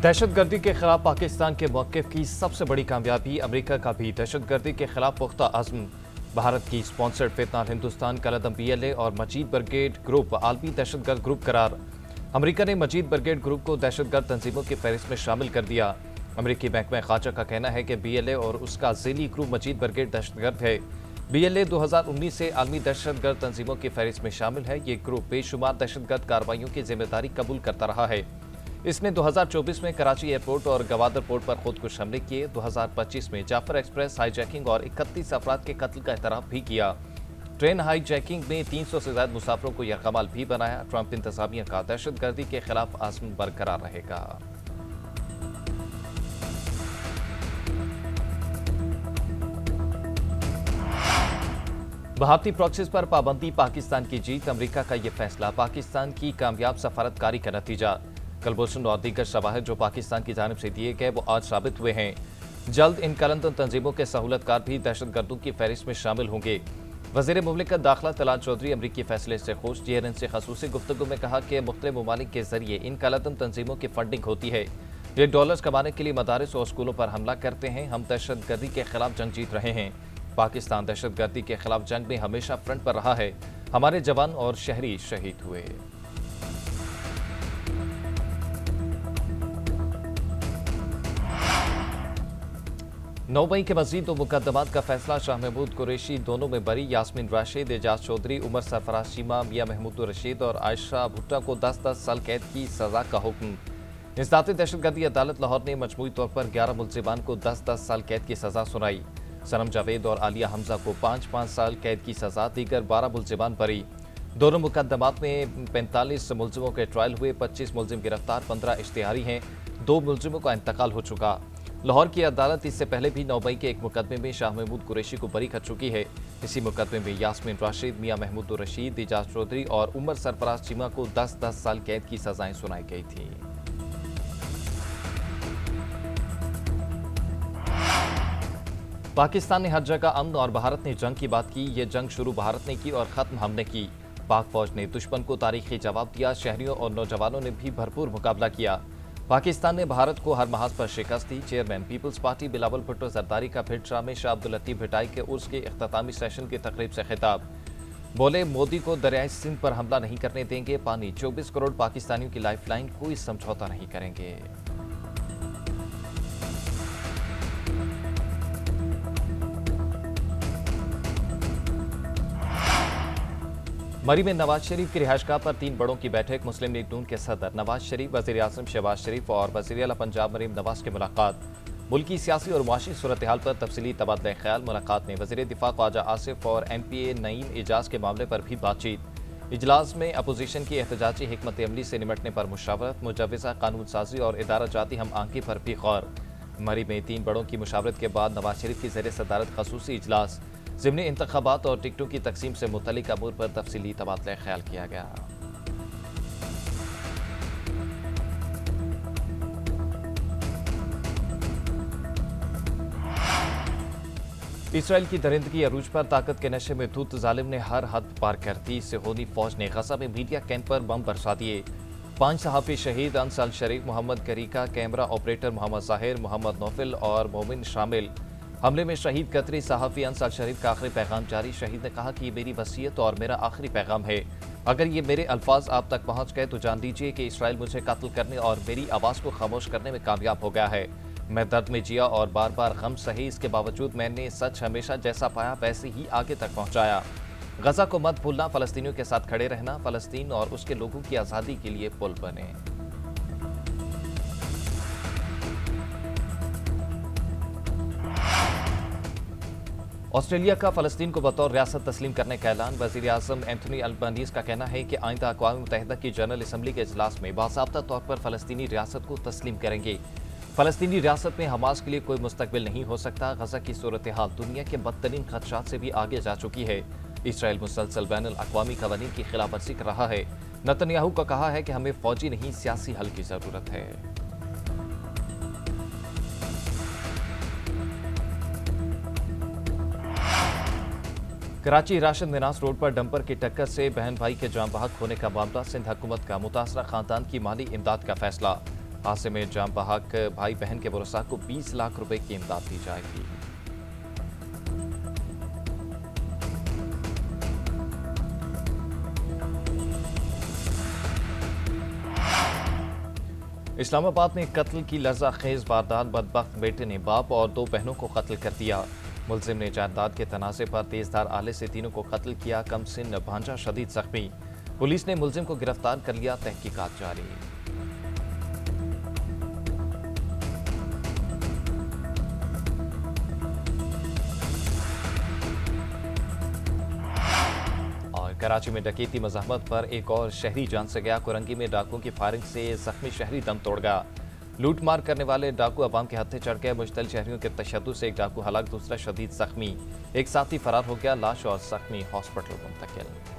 दहशतगर्दी के खिलाफ पाकिस्तान के मौक़िफ़ की सबसे बड़ी कामयाबी अमेरिका का भी दहशतगर्दी के खिलाफ पुख्ता अज़्म। भारत की स्पॉन्सर्ड फितनाल हिंदुस्तान कलदम PLA और मजीद ब्रिगेड ग्रुप आलमी दहशतगर्द ग्रुप करार। अमेरिका ने मजीद ब्रिगेड ग्रुप को दहशतगर्द तंजीमों की फहरिस्त में शामिल कर दिया। अमेरिकी महकमा ख़ारजा का कहना है कि BLA और उसका ज़ेली ग्रुप मजीद ब्रिगेड दहशतगर्द है। BLA 2019 से आलमी दहशतगर्द तंजीमों की फहरिस्त में शामिल है। ये ग्रुप बेशुमार दहशतगर्द कार्रवाइयों की जिम्मेदारी कबूल करता रहा है। इसने 2024 में कराची एयरपोर्ट और गवादर पोर्ट पर खुदकुश हमले किए। 2025 में जाफर एक्सप्रेस हाईजैकिंग और 31 अफराद के कत्ल का एतराफ़ भी किया। ट्रेन हाईजैकिंग में 300 से ज्यादा मुसाफिरों को यरगमाल भी बनाया। ट्रंप इंतजामिया का दहशतगर्दी के खिलाफ आज़म बरकरार रहेगा। भारतीय प्रॉक्सीज पर पाबंदी पाकिस्तान की जीत। अमेरिका का यह फैसला पाकिस्तान की कामयाब सफारतकारी का नतीजा। कलभूषण और दीगर शवाहिद जो पाकिस्तान की जानिब से दिए गए वो आज साबित हुए हैं। जल्द इन कलंदन तंजीमों के सहूलतकार भी दहशतगर्दों की फहरिस्त में शामिल होंगे। वज़ीर मुमलिकत दाखिला तलाल चौधरी अमरीकी फैसले से खुश। JNN से खसूसी गुफ्तगू में कहा कि मुख्तलिफ ममालिक के जरिए इन कलंदन तंजीमों की फंडिंग होती है। ये डॉलर्स कमाने के लिए मदारिस और स्कूलों पर हमला करते हैं। हम दहशतगर्दी के खिलाफ जंग जीत रहे हैं। पाकिस्तान दहशतगर्दी के खिलाफ जंग में हमेशा फ्रंट पर रहा है। हमारे जवान और शहरी शहीद हुए। नौबई के मजीद दो मुकदमात का फैसला। शाह महमूद कुरैशी दोनों में बरी। यास्मीन राशिद, एजाज चौधरी, उमर सरफराज चीमा, मियां महमूद रशीद और आयशा भुट्टा को 10-10 साल कैद की सजा का हुक्म। इंसदाती दहशतगर्दी अदालत लाहौर ने मजमूई तौर पर 11 मुलजिमान को 10-10 साल कैद की सजा सुनाई। सनम जावेद और आलिया हमजा को 5-5 साल कैद की सजा। दीगर 12 मुलजिमान बरी। दोनों मुकदमात में 45 मुलजिमों के ट्रायल हुए। 25 मुलजिम गिरफ्तार, 15 इश्तिहारी हैं। 2 मुलजिमों का इंतकाल हो चुका। लाहौर की अदालत इससे पहले भी नौबई के एक मुकदमे में शाह महमूद कुरैशी को बरी कर चुकी है। इसी मुकदमे में यास्मीन राशिद, मियां महमूद रशीद, एजाज चौधरी और उमर सरफराज चीमा को 10-10 साल कैद की सजाएं सुनाई गई थी। पाकिस्तान ने हर जगह अमन और भारत ने जंग की बात की। ये जंग शुरू भारत ने की और खत्म हमने की। पाक फौज ने दुश्मन को तारीखी जवाब दिया। शहरियों और नौजवानों ने भी भरपूर मुकाबला किया। पाकिस्तान ने भारत को हर महाज पर शिकस्त दी। Chairman peoples party Bilawal Bhutto Zardari का भिट शाह में शाह अब्दुल लतीफ भिटाई के उर्स के इख्तितामी सेशन की तकरीब से खिताब। बोले, मोदी को दरियाई सिंध पर हमला नहीं करने देंगे। पानी 24 करोड़ पाकिस्तानियों की लाइफलाइन, कोई समझौता नहीं करेंगे। मरी में नवाज शरीफ की रिहाइशगाह पर 3 बड़ों की बैठक। मुस्लिम लीग नून के सदर नवाज शरीफ, वज़ीर आज़म शहबाज शरीफ और वज़ीर आला पंजाब मरीम नवाज की मुलाकात। मुल्की सियासी और मुआशी सूरत हाल पर तफसीली तबादला ख्याल। मुलाकात में वज़ीर दिफा ख्वाजा आसिफ और MPA नईम एजाज के मामले पर भी बातचीत। इजलास में अपोजिशन की एहतजाजी हिकमत अमली से निमटने पर मुशावरत। मुजव्वज़ा कानून साजी और इदारा जाती हम आंकी पर भी गौर। मरी में 3 बड़ों की मुशावरत के बाद नवाज शरीफ की ज़ेर सदारत खसूसी इजलास। ज़िमनी इंतखाबात और टिकटों की तकसीम से मुतल्लिक अमूर पर तफसीली तबादला ख्याल किया गया। इसराइल की दरिंदगी अरूज पर। ताकत के नशे में धुत जालिम ने हर हद पार कर दी। सिहोनी फौज ने गजा में मीडिया कैंप पर बम बरसा दिए। 5 सहाफ़ी शहीद, अंसाल शरीफ, मोहम्मद करीका, कैमरा ऑपरेटर मोहम्मद जाहिर, मोहम्मद नौफिल और मोमिन शामिल। हमले में शहीद कतरी सहाफ़ी अंसाल शरीफ का आखिरी पैगाम जारी। शहीद ने कहा कि ये मेरी वसीयत और मेरा आखिरी पैगाम है। अगर ये मेरे अल्फाज आप तक पहुंच गए तो जान लीजिए कि इसराइल मुझे कत्ल करने और मेरी आवाज़ को खामोश करने में कामयाब हो गया है। मैं दर्द में जिया और बार बार गम सही। इसके बावजूद मैंने सच हमेशा जैसा पाया वैसे ही आगे तक पहुंचाया। गजा को मत भूलना, फ़लस्तीनियों के साथ खड़े रहना, फ़लस्तीन और उसके लोगों की आज़ादी के लिए पुल बने। ऑस्ट्रेलिया का फ़लस्तीन को बतौर रियासत तस्लीम करने का ऐलान। वज़ीर आज़म एंथनी अल्बानीज़ का कहना है कि आइंदा अक़वाम मुत्तहिदा की जनरल असम्बली के इजलास में बाज़ाब्ता तौर पर फ़लस्तीनी रियासत को तस्लीम करेंगे। फ़लस्तीनी रियासत में हमास के लिए कोई मुस्तकबिल नहीं हो सकता। गजा की सूरत हाल दुनिया के बदतरीन खदशात से भी आगे जा चुकी है। इसराइल मुसलसल बैनुल अक़वामी क़वानीन की खिलाफवर्जी कर रहा है। नेतन्याहू का कहा है कि हमें फ़ौजी नहीं सियासी हल की ज़रूरत है। कराची राशिद मिनास रोड पर डंपर की टक्कर से बहन भाई के जान बहक होने का मामला। सिंध हुकूमत का मुतासरा खानदान की माली इमदाद का फैसला। हादसे में जाम बहक भाई बहन के वरसा को 20 लाख रुपए की इमदाद दी जाएगी। इस्लामाबाद में कत्ल की लर्ज़ाखेज वारदात, बदबख्त बेटे ने बाप और 2 बहनों को कत्ल कर दिया। मुलजिम ने जायदाद के तनाज़े पर तेजधार आले से तीनों को कत्ल किया। कमसिन भांजा शदीद जख्मी। पुलिस ने मुलजिम को गिरफ्तार कर लिया। तहकीकात जारी। कराची में डकैती मज़ाहमत पर एक और शहरी जान से गया। कुरंगी में डाकुओं की फायरिंग से जख्मी शहरी दम तोड़ गया। लूट मार करने वाले डाकू अवाम के हत्थे चढ़ गए। मुश्तल शहरियों के तशद्दुद से एक डाकू हलाक, दूसरा शदीद जख्मी। एक साथी फरार हो गया। लाश और जख्मी हॉस्पिटल मुंतकिल।